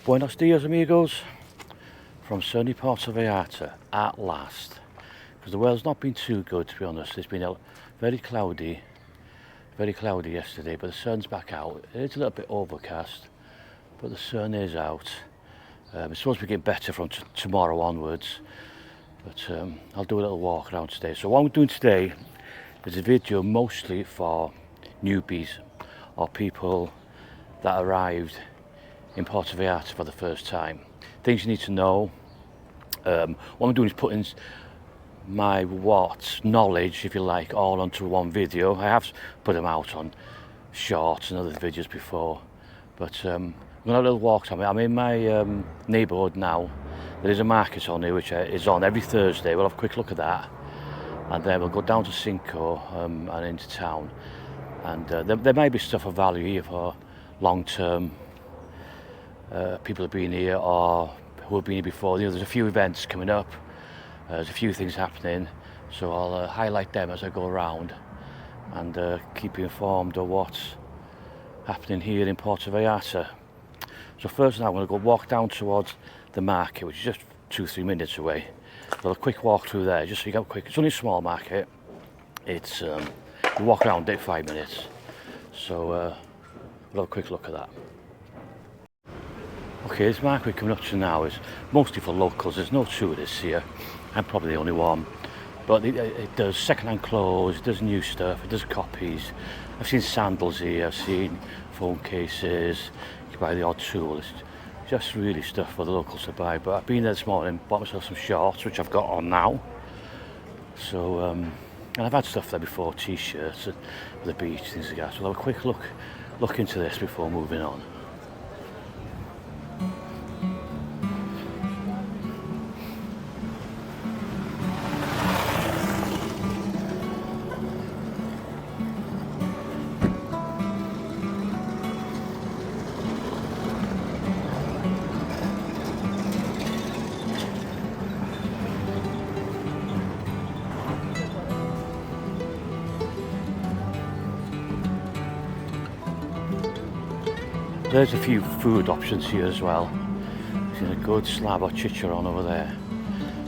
Buenos dias amigos from sunny Puerto Vallarta at last, because the weather's not been too good, to be honest. It's been very cloudy yesterday, but the sun's back out. It's a little bit overcast, but the sun is out. It's supposed to be getting better from tomorrow onwards, but I'll do a little walk around today. So what I'm doing today is a video mostly for newbies or people that arrived in Puerto Vallarta for the first time. Things you need to know. What I'm doing is putting my knowledge, if you like, all onto one video. I have put them out on shorts and other videos before, but I'm going to have a little walk. I'm in my neighbourhood now. There is a market on here which is on every Thursday. We'll have a quick look at that, and then we'll go down to Cinco and into town. And there may be stuff of value here for long-term people have been here or who have been here before. You know, there's a few events coming up, there's a few things happening, so I'll highlight them as I go around and keep you informed of what's happening here in Puerto Vallarta. So first now I'm going to go walk down towards the market, which is just 2-3 minutes away. We'll have a quick walk through there, just so you get a quick. It's only a small market. It's you walk around it 5 minutes, so we'll have a quick look at that. Okay, this market we're coming up to now is mostly for locals. There's no tourists here. I'm probably the only one. But it does second-hand clothes, it does new stuff, it does copies. I've seen sandals here, I've seen phone cases, you can buy the odd tool. It's just really stuff for the locals to buy. But I've been there this morning, bought myself some shorts, which I've got on now. So, and I've had stuff there before, t-shirts for the beach, things like that. So I'll have a quick look into this before moving on. There's a few food options here as well. There's a good slab of chicharron over there.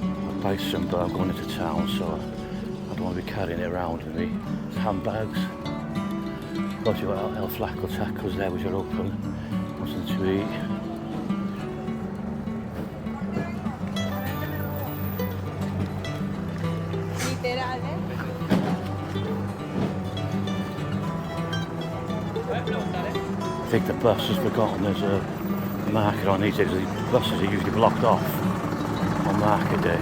I'll buy some, but I'm going into town, so I don't want to be carrying it around with me. Handbags. Got your El Flaco tacos there, which are open. What's something to eat. I think the bus has forgotten there's a market on these days. The buses are usually blocked off on market day.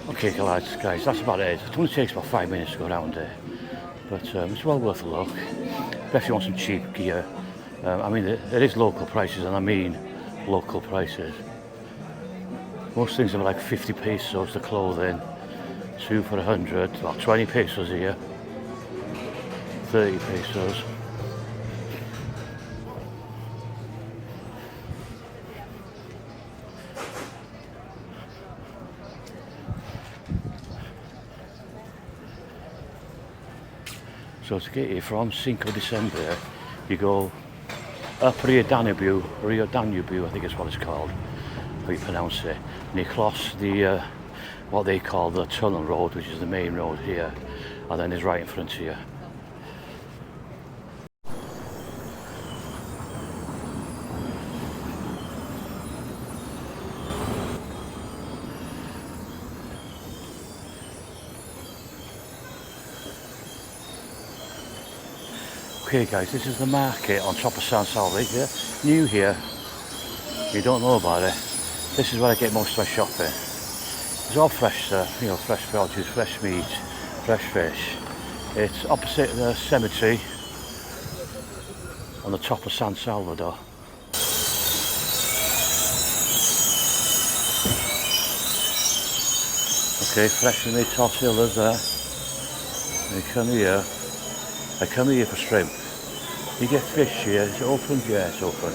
Okay guys, that's about it. It only takes about 5 minutes to go around here, but it's well worth a look, especially if you want some cheap gear. I mean, it is local prices, and I mean local prices. Most things are like 50 pesos, the clothing, 2 for 100, about 20 pesos here, 30 pesos. So to get here from Cinco December, you go up Rio Danube, I think is what it's called, how you pronounce it, and you cross the what they call the tunnel road, which is the main road here, and then it's right in front of you. Okay guys, this is the market on top of San Salve here. New here, you don't know about it. This is where I get most of my shopping. It's all fresh stuff, you know, fresh produce, fresh meat, fresh fish. It's opposite the cemetery on the top of San Salvador. Okay, freshly made tortillas there. And you come here. I come here for shrimp. You get fish here. It's open, yeah, it's open.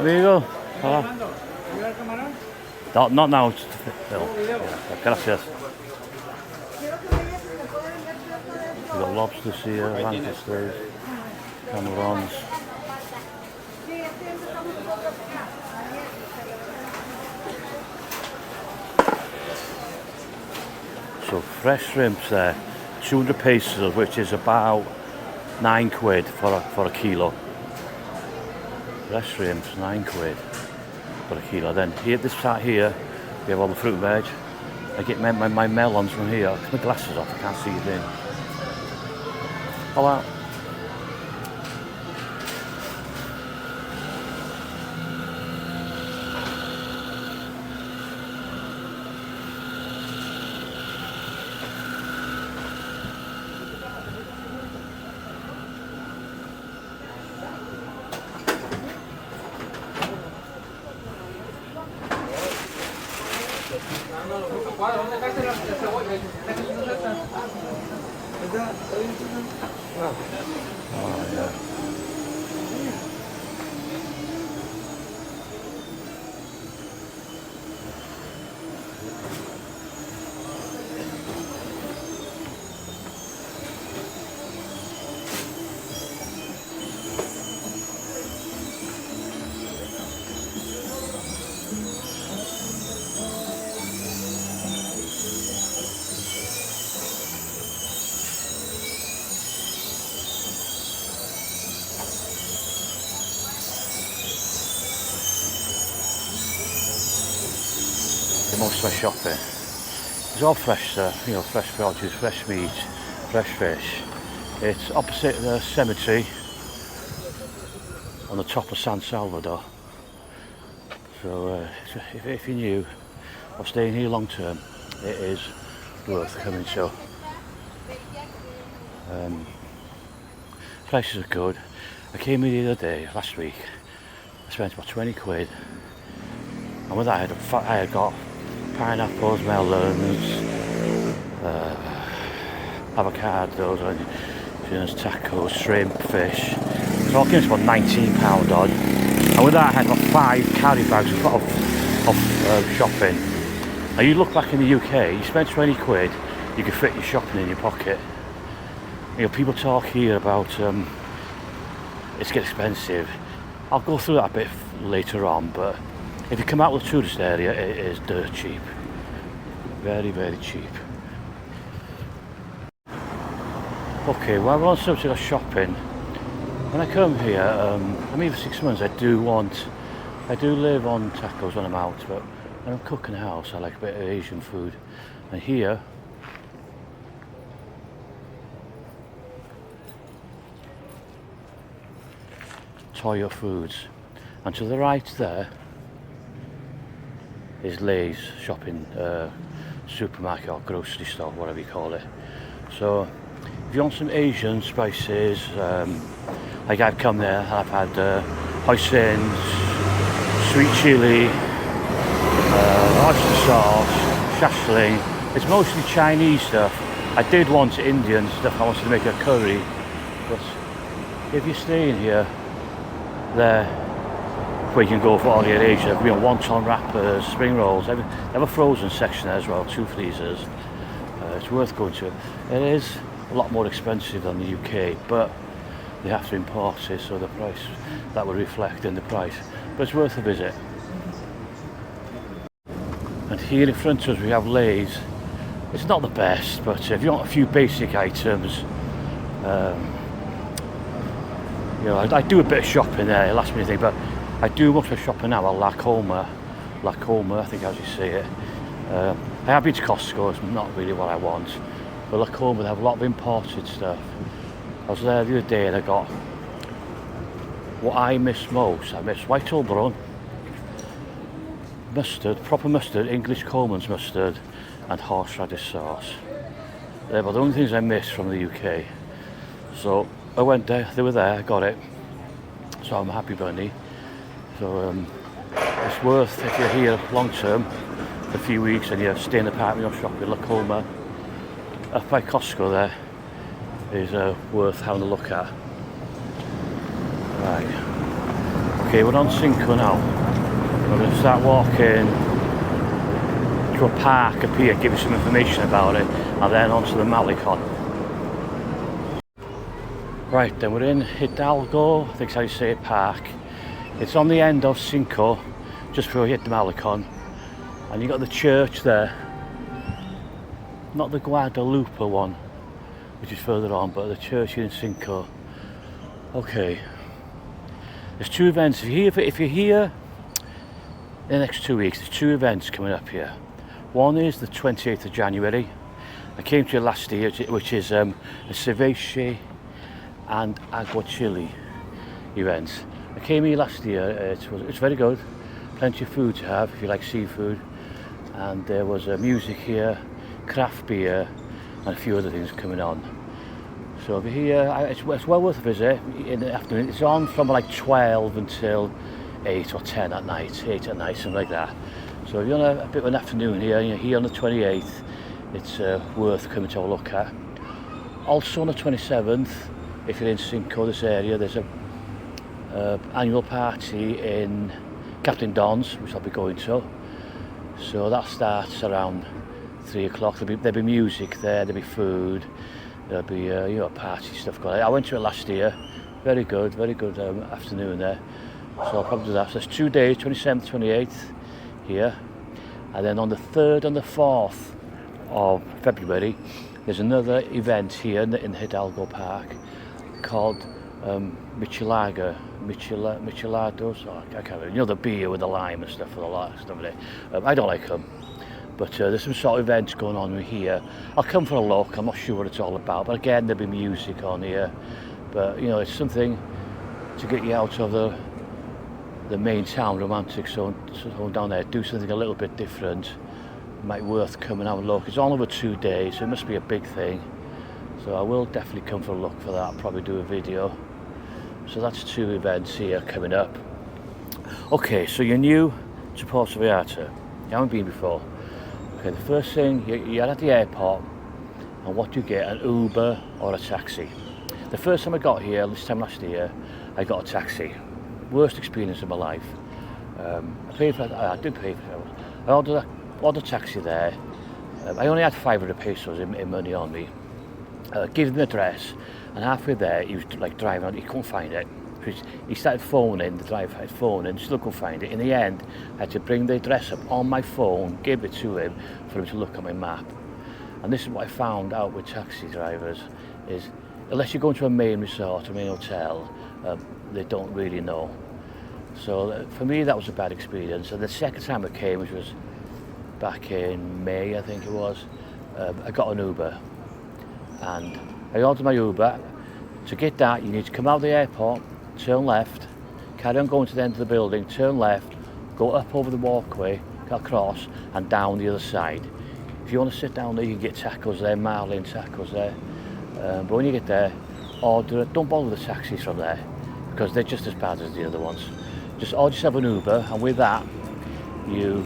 Amigo, hola. No, not now. No. Yeah, gracias. We've got lobsters here, langoustines, camarons. So fresh shrimps there, 200 pesos, which is about £9 for a kilo. Fresh shrimps, £9 for a kilo. Then here, this side here, we have all the fruit and veg. I get my melons from here. My glasses off, I can't see it in. Hola. Oh, yeah. Most of my shopping. It's all fresh stuff, you know, fresh produce, fresh meat, fresh fish. It's opposite the cemetery on the top of San Salvador. So if you're new or staying here long term, it is worth coming to. Prices are good. I came here the other day, last week. I spent about £20, and with that I had got pineapples, melons, avocados, onions, tacos, shrimp, fish. So all came to about £19 odd. And with that I had about 5 carry bags of shopping. Now you look back in the UK, you spend £20, you can fit your shopping in your pocket. You know, people talk here about it's getting expensive. I'll go through that a bit later on, but if you come out of the tourist area, it is dirt cheap. Very, very cheap. Okay, while we're on the subject of shopping, when I come here, I'm here for 6 months. I do live on tacos when I'm out, but when I'm cooking the house, I like a bit of Asian food. And here, Toyo Foods. And to the right there is Lay's shopping supermarket or grocery store, whatever you call it. So if you want some Asian spices, like I've come there and I've had hoisin, sweet chili, oyster sauce, shashling. It's mostly Chinese stuff. I did want Indian stuff. I wanted to make a curry, but if you're staying here, there where you can go for all your Asia, you know, wonton wrappers, spring rolls. They have a frozen section there as well, 2 freezers. It's worth going to. It is a lot more expensive than the UK, but they have to import it, so the price that will reflect in the price. But it's worth a visit. And here in front of us we have Lay's. It's not the best, but if you want a few basic items, You know, I do a bit of shopping there, last minute thing, but I do most of the shopping now at Lacoma, I think as you see it. I have been to Costco, it's not really what I want, but Lacoma, they have a lot of imported stuff. I was there the other day and I got what I miss most. I miss white Oberon, mustard, proper mustard, English Coleman's mustard, and horseradish sauce. They were the only things I missed from the UK. So I went there, they were there, I got it. So I'm a happy bunny. So it's worth, if you're here long term, a few weeks and you stay in the apartment or shop in Lacoma, up by Costco there, is worth having a look at. Right. Okay, we're on Cinco now. We're going to start walking to a park up here, give you some information about it, and then onto the Malecon. Right, then we're in Hidalgo, I think that's how you say it, park. It's on the end of Cinco, just before you hit the Malecon. And you got the church there. Not the Guadalupe one, which is further on, but the church in Cinco. Okay. There's two events. If you're here in the next 2 weeks, there's two events coming up here. One is the 28th of January. I came to it last year, which is a ceviche and aguachile event. I came here last year, it's very good, plenty of food to have if you like seafood, and there was music here, craft beer, and a few other things coming on. So over here, it's well worth a visit in the afternoon. It's on from like 12 until 8 or 10 at night, 8 at night, something like that. So if you want a bit of an afternoon here, you're here on the 28th, it's worth coming to have a look at. Also on the 27th, if you're in Cinco, this area, there's a annual party in Captain Don's, which I'll be going to. So that starts around 3 o'clock. There'll be music there, there'll be food, there'll be you know, party stuff going on. I went to it last year, very good afternoon there. So I'll probably do that. So there's 2 days, 27th, 28th here. And then on the 3rd and the 4th of February, there's another event here in Hidalgo Park called Michelados, I can't remember, you know, the beer with the lime and stuff for the last of it. I don't like them, but there's some sort of events going on here. I'll come for a look, I'm not sure what it's all about, but again, there'll be music on here. But you know, it's something to get you out of the main town, romantic zone down there, do something a little bit different. Might worth coming out and look. It's on over 2 days, so it must be a big thing. So I will definitely come for a look for that, probably do a video. So that's two events here coming up. Okay, so you're new to Puerto Vallarta. You haven't been before. Okay, the first thing, you're at the airport, and what do you get? An Uber or a taxi. The first time I got here, this time last year, I got a taxi. Worst experience of my life. I did pay for it. I ordered a taxi there. I only had 500 pesos in money on me. Gave him the address, and halfway there he was like driving on, he couldn't find it. He started phoning, the driver had phoning, still couldn't find it. In the end, I had to bring the address up on my phone, give it to him for him to look at my map. And this is what I found out with taxi drivers, is unless you go into a main resort, a main hotel, they don't really know. So for me that was a bad experience. And the second time I came, which was back in May I think it was, I got an Uber. And I ordered my Uber. To get that, you need to come out of the airport, turn left, carry on going to the end of the building, turn left, go up over the walkway, go across, and down the other side. If you want to sit down there, you can get tacos there, Marlin tacos there. But when you get there, don't bother the taxis from there, because they're just as bad as the other ones. Just order yourself an Uber, and with that, you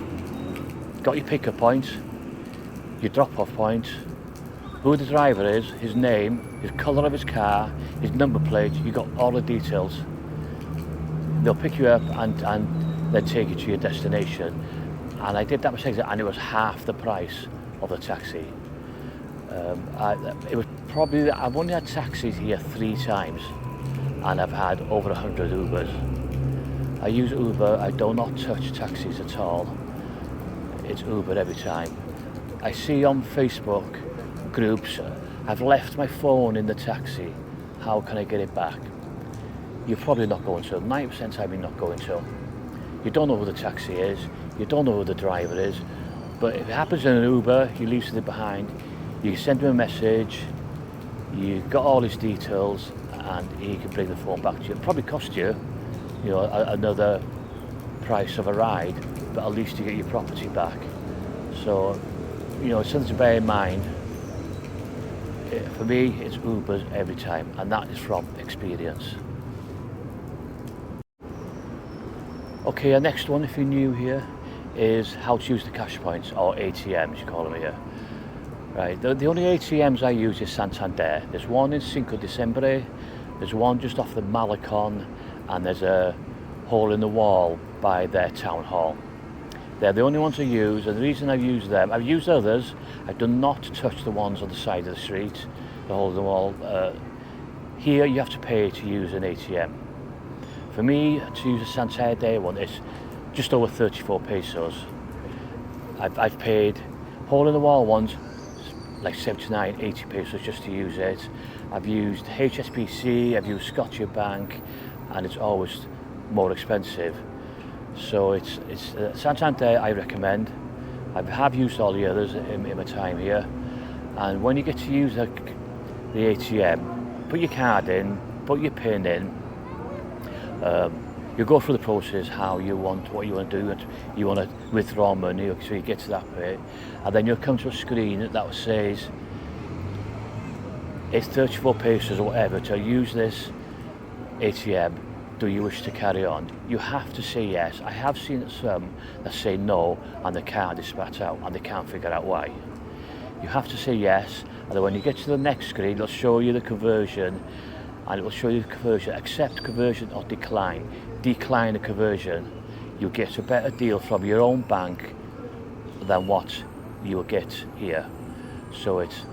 got your pickup point, your drop-off point, who the driver is, his name, his colour of his car, his number plate, you got all the details. They'll pick you up and then take you to your destination. And I did that mistake, and it was half the price of the taxi. It was probably, I've only had taxis here 3 times, and I've had over 100 Ubers. I use Uber, I do not touch taxis at all. It's Uber every time. I see on Facebook groups, I've left my phone in the taxi, how can I get it back? you're probably not going to. 90% of the time you're not going to. You don't know who the taxi is, you don't know who the driver is, but if it happens in an Uber, you leave something behind, you can send him a message, you've got all his details, and he can bring the phone back to you. It'll probably cost you, another price of a ride, but at least you get your property back. So, it's something to bear in mind. For me, it's Ubers every time, and that is from experience. Okay, our next one, if you're new here, is how to use the cash points, or ATMs, you call them here. Right, the only ATMs I use is Santander. There's one in Cinco de Diciembre, there's one just off the Malecon, and there's a hole in the wall by their town hall. They're the only ones I use, and the reason I've used them, I've used others, I do not touch the ones on the side of the street, the hole in the wall. Here you have to pay to use an ATM. For me, to use a Santander one, it's just over 34 pesos. I've paid hole in the wall ones like 79, 80 pesos just to use it. I've used HSBC, I've used Scotiabank, and it's always more expensive. So it's Santander I recommend. I have used all the others in my time here. And when you get to use the ATM, put your card in, put your PIN in. You go through the process what you want to do. You want to withdraw money, so you get to that bit, and then you'll come to a screen that says it's 34 pesos or whatever to use this ATM. Do you wish to carry on? You have to say yes. I have seen some that say no, and the card is spat out, and they can't figure out why. You have to say yes, and then when you get to the next screen, it'll show you the conversion. And it will show you the conversion, accept conversion or decline. Decline the conversion, you get a better deal from your own bank than what you will get here. So it's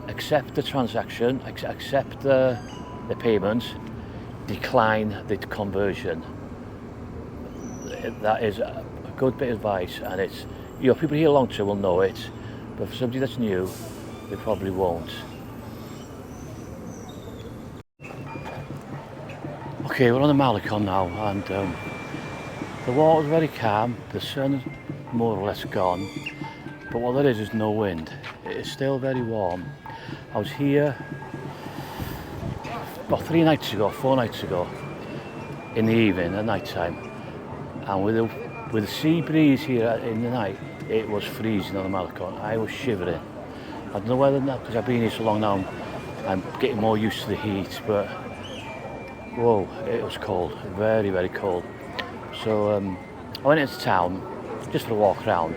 accept the transaction, accept the payment, decline the conversion. That is a good bit of advice, and it's, people here long term will know it, but for somebody that's new, they probably won't. Okay, we're on the Malecon now, and the water's very calm, the sun's more or less gone, but what there is no wind. It is still very warm. I was here about 4 nights ago, in the evening, at night time, and with the sea breeze here in the night, it was freezing on the Malecon. I was shivering. I don't know whether or not, because I've been here so long now, I'm getting more used to the heat, but whoa, it was cold, very, very cold. So I went into town just for a walk around.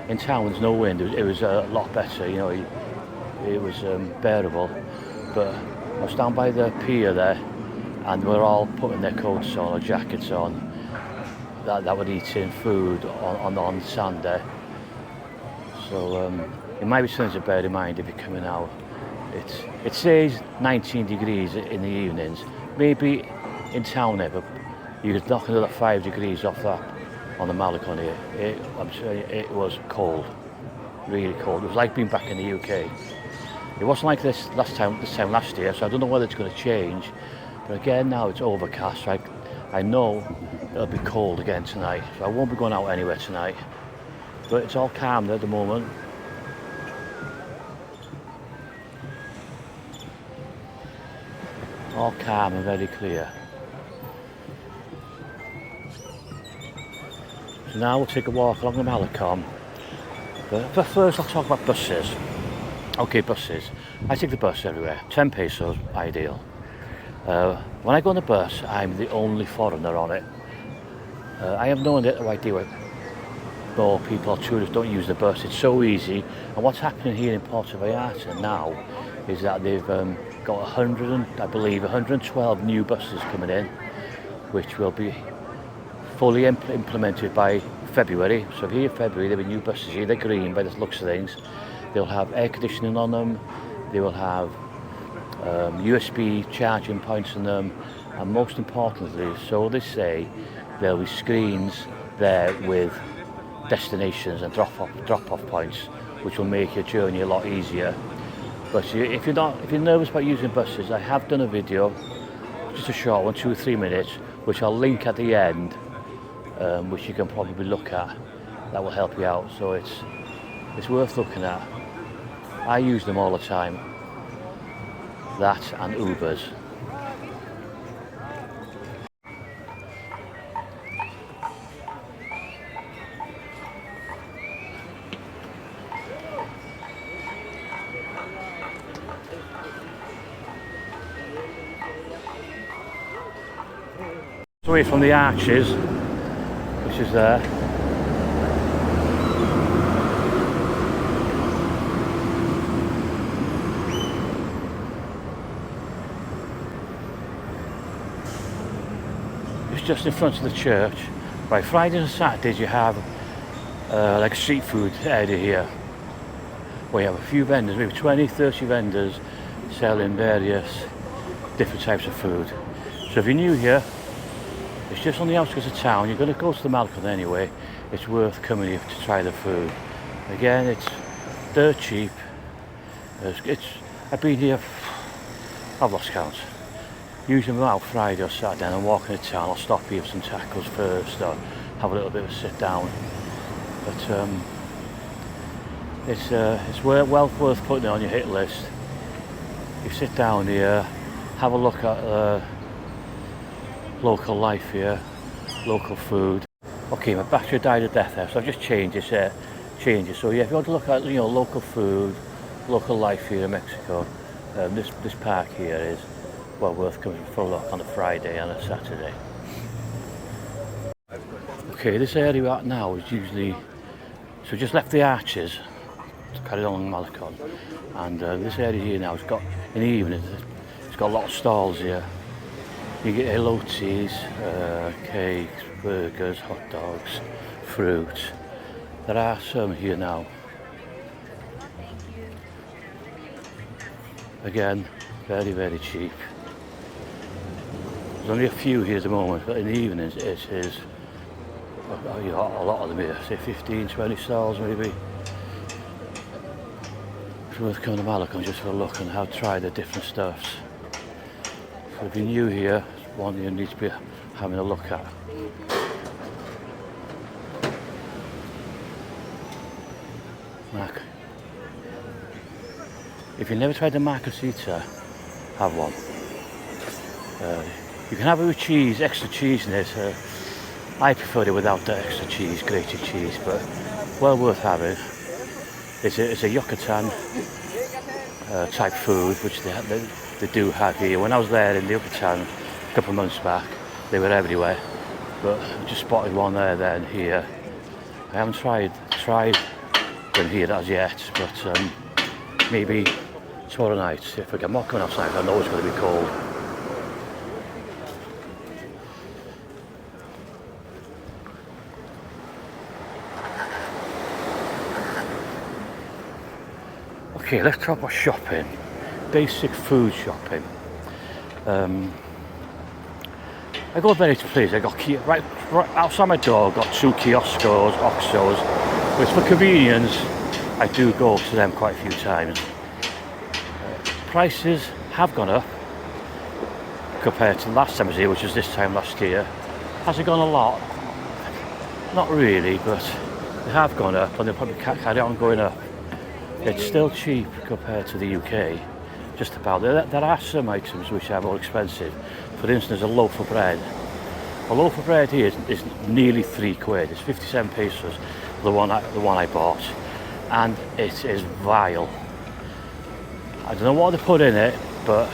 In town there's no wind, it was a lot better, it was bearable. But I was down by the pier there, and we're all putting their coats on or jackets on, that were eating food on sand there. So it might be something to bear in mind if you're coming out. It says 19 degrees in the evenings. Maybe in town there, but you could knock another 5 degrees off that on the Malecon here. I'm saying it was cold, really cold. It was like being back in the UK. It wasn't like this time last year, so I don't know whether it's going to change. But again, now it's overcast, so I know it'll be cold again tonight, so I won't be going out anywhere tonight. But it's all calm there at the moment. All calm and very clear. So now we'll take a walk along the Malecon. But first I'll talk about buses. Okay, buses. I take the bus everywhere. 10 pesos, ideal. When I go on the bus, I'm the only foreigner on it. I have no idea why more people, tourists, don't use the bus. It's so easy. And what's happening here in Puerto Vallarta now is that they've got 112 new buses coming in, which will be fully implemented by February. So here in February there'll be new buses here. They're green by the looks of things. They'll have air conditioning on them. They will have USB charging points on them, and most importantly, so they say, there'll be screens there with destinations and drop-off points, which will make your journey a lot easier. But if you're nervous about using buses, I have done a video just a short one, 2 or 3 minutes, which I'll link at the end, which you can probably look at. That will help you out. So it's worth looking at. I use them all the time. That and Ubers. Away from the arches, which is there. It's just in front of the church. Right, Fridays and Saturdays you have like a street food area here, where you have a few vendors, maybe 20, 30 vendors selling various different types of food. So if you're new here, it's just on the outskirts of town. You're going to go to the Malcolm anyway. It's worth coming here to try the food. Again, it's dirt cheap. I've been here, I've lost count. Usually I'm out Friday or Saturday and I'm walking the town. I'll stop here for some tacos first or have a little bit of a sit down. But it's well worth putting it on your hit list. You sit down here, have a look at local life here, local food. Okay, my battery died a death there, so I've just changed it. So yeah, if you want to look at local food, local life here in Mexico, this park here is well worth coming for a look on a Friday and a Saturday. Okay, this area we're at now is usually, so we just left the arches, carried on Malacon, and this area here now, it's got, in the evening, it's got a lot of stalls here. You get elotes, cakes, burgers, hot dogs, fruit. There are some here now. Again, very, very cheap. There's only a few here at the moment, but in the evenings it is a lot of them here, say 15, 20 stalls maybe. It's worth coming to Malacon just for a look and try the different stuffs. So if you're new here, it's one you need to be having a look at. If you've never tried the margarita, have one. You can have it with cheese, extra cheese in it. I prefer it without the extra cheese, grated cheese, but well worth having. It's a Yucatan type food, which they do have here. When I was there in the Yucatan a couple of months back, they were everywhere, but I just spotted one there and here. I haven't tried them here as yet, but maybe tomorrow night, if I get more coming outside, I know it's going to be cold. Okay, let's talk about shopping. Basic food shopping. I go very pleased. I got right outside my door. I've got 2 kioscos, Oxos, which for convenience I do go to them quite a few times. Prices have gone up compared to last time I was here, which was this time last year. Has it gone a lot? Not really, but they have gone up and they'll probably carry on going up. It's still cheap compared to the UK, just about. There are some items which are more expensive. For instance, a loaf of bread. A loaf of bread here is nearly £3. It's 57 pesos, the one I bought, and it is vile. I don't know what they put in it, but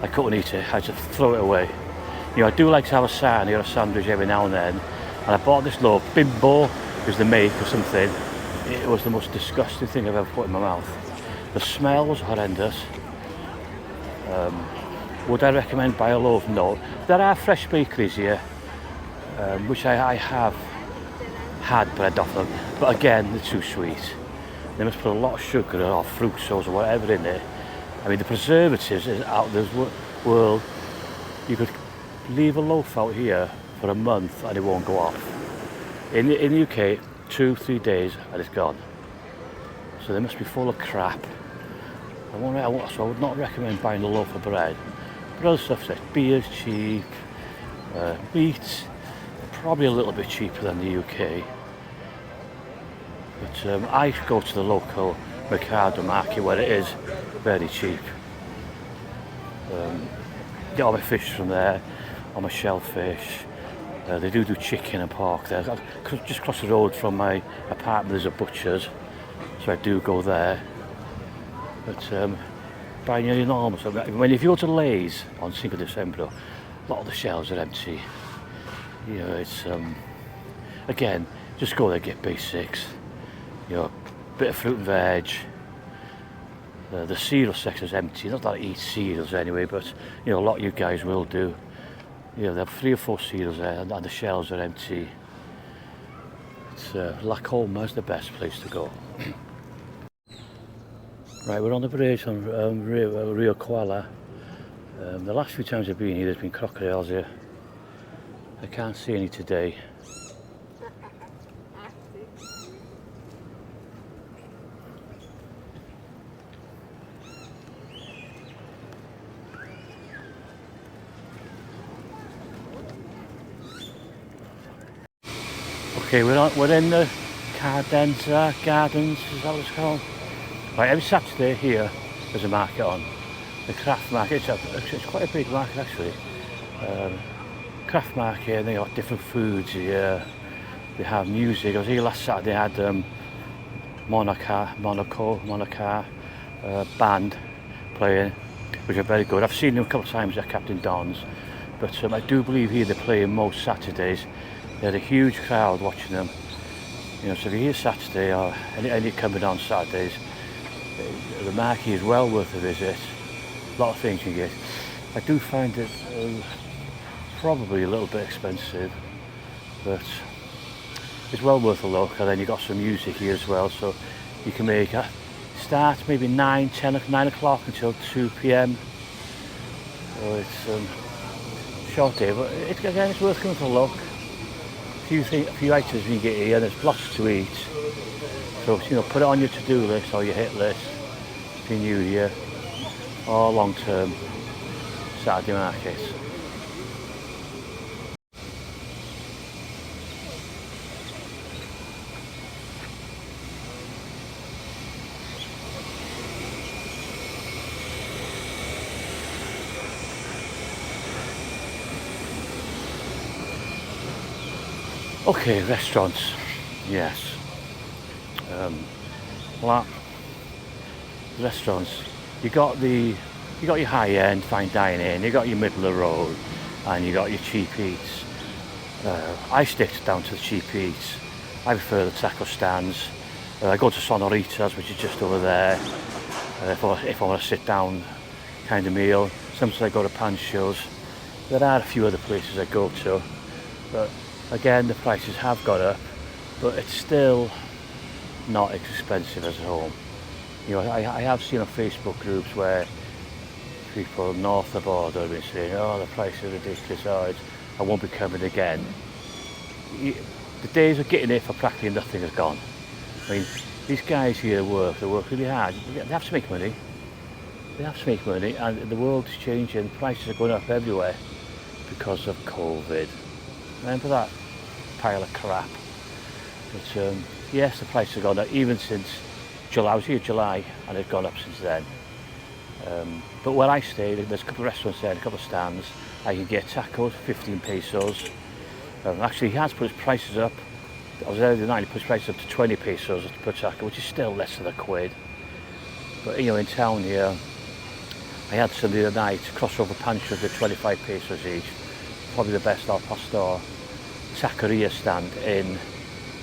I couldn't eat it. I just throw it away. I do like to have a sarnie or a sandwich every now and then, and I bought this loaf. Bimbo is the make or something. It was the most disgusting thing I've ever put in my mouth. The smell was horrendous. Would I recommend buy a loaf? No. There are fresh bakeries here, which I have had bread off them, but again, they're too sweet. They must put a lot of sugar or fructose or whatever in it. I mean, the preservatives is out of this world. You could leave a loaf out here for a month and it won't go off. In the UK, 2-3 days and it's gone. So they must be full of crap. So I would not recommend buying a loaf of bread. But other stuff like beer's cheap, meat probably a little bit cheaper than the UK. But I go to the local Mercado market where it is very cheap. Get all my fish from there, all my shellfish. They do chicken and pork there. Just across the road from my apartment there's a butcher's, so I do go there. But buying enormous. I mean, if you go to Lay's on 5 December, a lot of the shelves are empty. You know, it's again, just go there, get basics. You know, bit of fruit and veg. The cereal section's empty. Not that I eat cereals anyway, but you know, a lot of you guys will do. You know, they have 3 or 4 cereals there, and the shelves are empty. It's Lacoma's the best place to go. Right, we're on the bridge on Rio Koala. The last few times I've been here, there's been crocodiles here. I can't see any today. Okay, we're in the Cardenza Gardens, is that what it's called? Right, every Saturday here there's a market on. The craft market, it's quite a big market actually. Craft market, and they got different foods here. They have music. I was here last Saturday, they had Monaco band playing, which are very good. I've seen them a couple of times at Captain Don's, but I do believe here they're playing most Saturdays. They had a huge crowd watching them. You know, so if you're here Saturday or any coming on Saturdays, the market is well worth a visit. A lot of things you get. I do find it probably a little bit expensive, but it's well worth a look. And then you've got some music here as well, so you can make a start maybe 9 o'clock until 2 p.m. So it's a short day, but again, it's worth coming for a look. A few items you get here, there's lots to eat. So, you know, put it on your to-do list or your hit list if you're new here, or long-term Saturday markets. Okay, restaurants, yes. Well, restaurants, you got your high-end fine dining, you got your middle of the road, and you got your cheap eats. I stick down to the cheap eats. I prefer the taco stands. I go to Sonoritas, which is just over there. If I want to sit down kind of meal. Sometimes I go to Pancho's. There are a few other places I go to, but again, the prices have gone up, but it's still not as expensive as at home. You know, I have seen on Facebook groups where people north of the border have been saying, oh, the price is ridiculous, oh, I won't be coming again. The days of getting it for practically nothing is gone. I mean, these guys here they work really hard. They have to make money. They have to make money, and the world is changing. Prices are going up everywhere because of COVID. Remember that pile of crap? But yes, the price has gone up even since July. I was here in July and it's gone up since then. But where I stay, there's a couple of restaurants there, a couple of stands. I can get tacos, 15 pesos. Actually, he has put his prices up. I was there the other night, he put his prices up to 20 pesos per taco, which is still less than £1. But you know, in town here, I had some the other night, crossover panchos at 25 pesos each. Probably the best al pastor taqueria stand in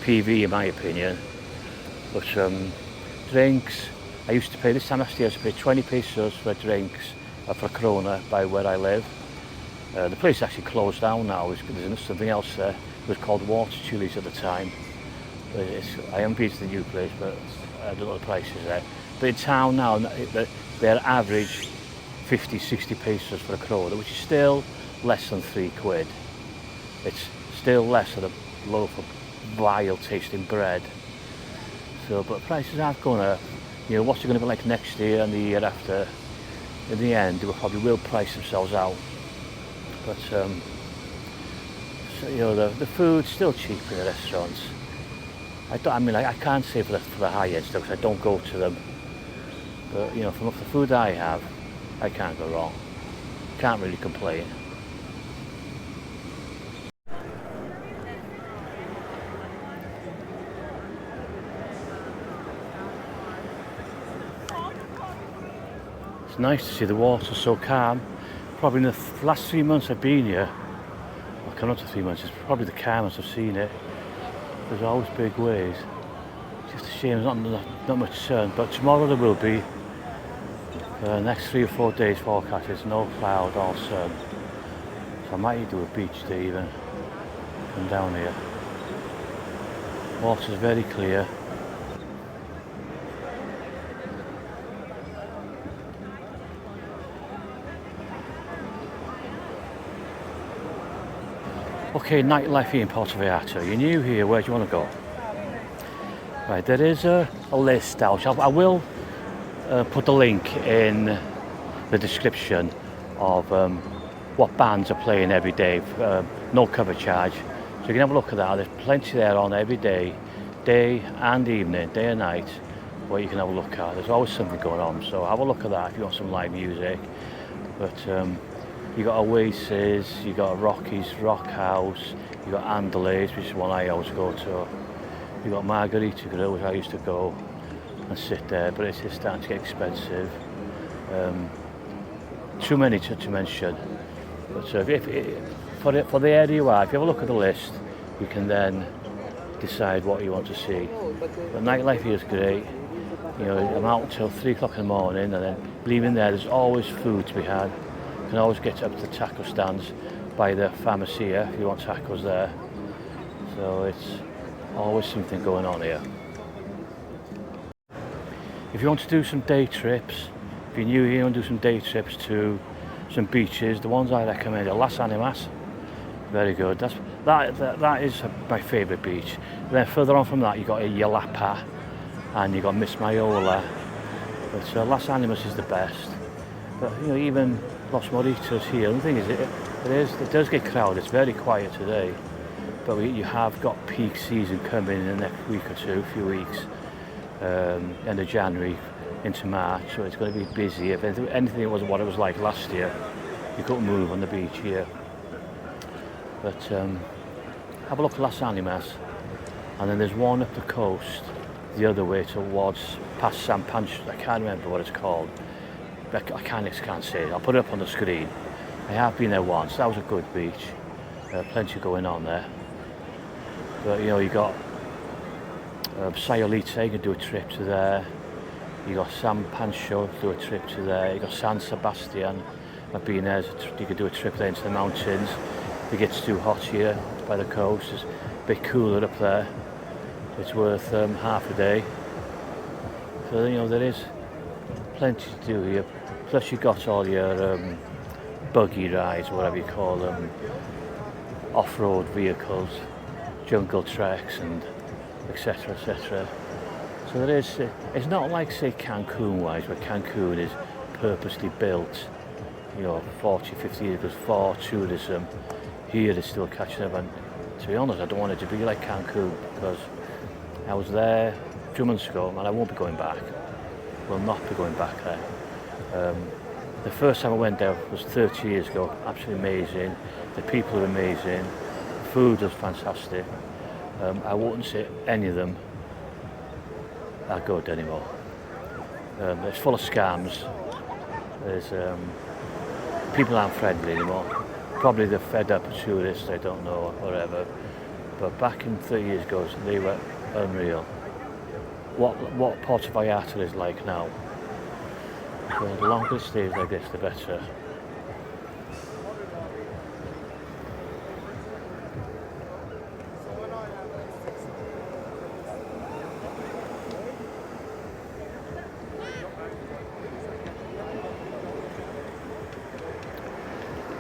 PV, in my opinion. But drinks, I used to pay, this time last year I used to pay 20 pesos for drinks, for a Corona by where I live. The place actually closed down now. There's something else there. It was called Water Chili's at the time. I haven't been to the new place, but I don't know the prices there. But in town now, they're average 50, 60 pesos for a Corona, which is still less than £3. It's still less than a loaf of vile tasting bread. So, but prices have gone up. You know, what's it going to be like next year and the year after? in the end they probably will price themselves out. But so, you know, the food's still cheap in the restaurants. I can't say for the high end stuff because I don't go to them. But you know, from the food I have, I can't go wrong. Can't really complain. It's nice to see the water so calm. Probably in the last 3 months I've been here, well, coming up to 3 months, it's probably the calmest I've seen it. There's always big waves. It's just a shame there's not much sun, but tomorrow there will be. Next 3 or 4 days forecast is no cloud, all sun. So I might do a beach day even. Come down here. Water's very clear. Okay, nightlife here in Puerto Vallarta. You're new here, where do you want to go? Right, there is a list out. I will put the link in the description of what bands are playing every day, no cover charge. So you can have a look at that. There's plenty there on every day, day and evening, day and night, where you can have a look at. There's always something going on, so have a look at that if you want some live music. But you got Oasis, you got Rocky's Rock House, you got Andalays, which is one I always go to. You got Margarita Grill, which I used to go and sit there, but it's starting to get expensive. Too many to mention. But for the area you are, if you have a look at the list, you can then decide what you want to see. The nightlife here is great. You know, I'm out until 3 o'clock in the morning, and then leaving there's always food to be had. You can always get up to the taco stands by the pharmacia if you want tacos there. So it's always something going on here. If you want to do some day trips, if you're new here and do some day trips to some beaches, the ones I recommend are Las Animas, very good. That is my favourite beach. Then further on from that you got Yalapa and you got Miss Mayola, but Las Animas is the best. But you know, even Los Moritos here, and the thing is, it does get crowded. It's very quiet today, but you have got peak season coming in the next week or two, few weeks, end of January into March, so it's going to be busy. If anything was what it was like last year, you couldn't move on the beach here. But have a look at Las Animas, and then there's one up the coast, the other way towards past San Pancho. I can't remember what it's called. I can't say it. I'll put it up on the screen. I have been there once. That was a good beach. Plenty going on there. But you know, you got Sayolita, you can do a trip to there. You got San Pancho, do a trip to there. You got San Sebastian. I've been there. You could do a trip there into the mountains. If it gets too hot here by the coast, it's a bit cooler up there. It's worth half a day. So you know, there is plenty to do here. Plus you got all your buggy rides, whatever you call them, off-road vehicles, jungle treks, and etc. etc. So there is. It's not like say Cancun-wise, where Cancun is purposely built, you know, 40, 50 years ago for tourism. Here it's still catching up, and to be honest, I don't want it to be like Cancun because I was there 2 months ago and I won't be going back. Will not be going back there. The first time I went there was 30 years ago. Absolutely amazing. The people are amazing. The food was fantastic. I wouldn't say any of them are good anymore. It's full of scams. There's people aren't friendly anymore. Probably they're fed up with tourists, I don't know, or whatever. But back in 30 years ago, they were unreal. What Puerto Vallarta is like now. So the longer it stays like this, the better.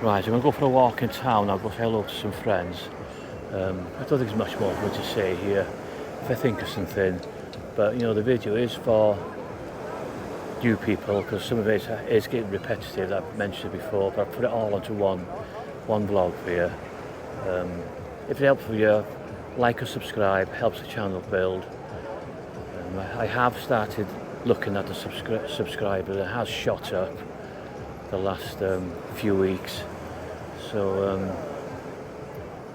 Right, I'm going to go for a walk in town. I'll go say hello to some friends. I don't think there's much more for me to say here. If I think of something, but you know, the video is for new people, because some of it is getting repetitive, I've mentioned it before, but I put it all onto one vlog for you. If it helps for you, like or subscribe, helps the channel build. I have started looking at the subscribers. It has shot up the last few weeks, so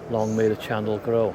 long may the channel grow.